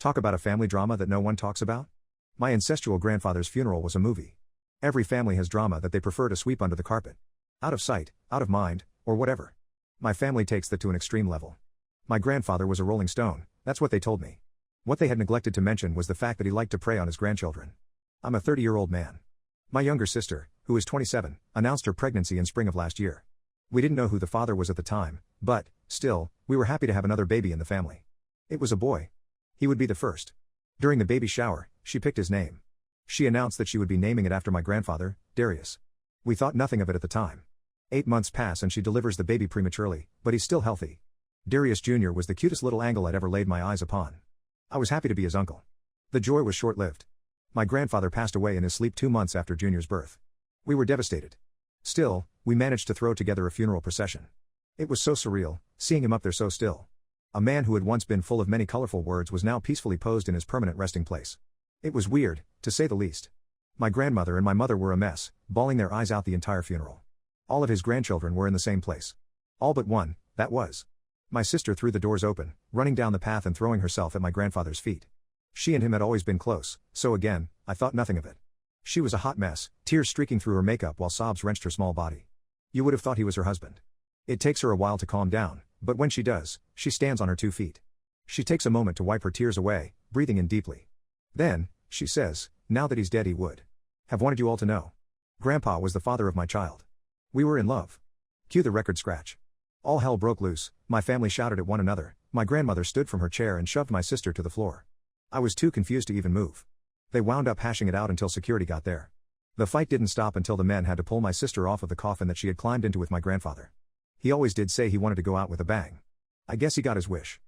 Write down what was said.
Talk about a family drama that no one talks about? My incestual grandfather's funeral was a movie. Every family has drama that they prefer to sweep under the carpet. Out of sight, out of mind, or whatever. My family takes that to an extreme level. My grandfather was a Rolling Stone, that's what they told me. What they had neglected to mention was the fact that he liked to prey on his grandchildren. I'm a 30-year-old man. My younger sister, who is 27, announced her pregnancy in spring of last year. We didn't know who the father was at the time, but, still, we were happy to have another baby in the family. It was a boy. He would be the first. During the baby shower, she picked his name. She announced that she would be naming it after my grandfather, Darius. We thought nothing of it at the time. 8 months pass and she delivers the baby prematurely, but he's still healthy. Darius Jr. was the cutest little angle I'd ever laid my eyes upon. I was happy to be his uncle. The joy was short-lived. My grandfather passed away in his sleep 2 months after Junior's birth. We were devastated. Still, we managed to throw together a funeral procession. It was so surreal, seeing him up there so still. A man who had once been full of many colorful words was now peacefully posed in his permanent resting place. It was weird, to say the least. My grandmother and my mother were a mess, bawling their eyes out the entire funeral. All of his grandchildren were in the same place. All but one, that was. My sister threw the doors open, running down the path and throwing herself at my grandfather's feet. She and him had always been close, so again, I thought nothing of it. She was a hot mess, tears streaking through her makeup while sobs wrenched her small body. You would have thought he was her husband. It takes her a while to calm down, but when she does, she stands on her 2 feet. She takes a moment to wipe her tears away, breathing in deeply. Then, she says, now that he's dead he would have wanted you all to know. Grandpa was the father of my child. We were in love. Cue the record scratch. All hell broke loose, my family shouted at one another, my grandmother stood from her chair and shoved my sister to the floor. I was too confused to even move. They wound up hashing it out until security got there. The fight didn't stop until the men had to pull my sister off of the coffin that she had climbed into with my grandfather. He always did say he wanted to go out with a bang. I guess he got his wish.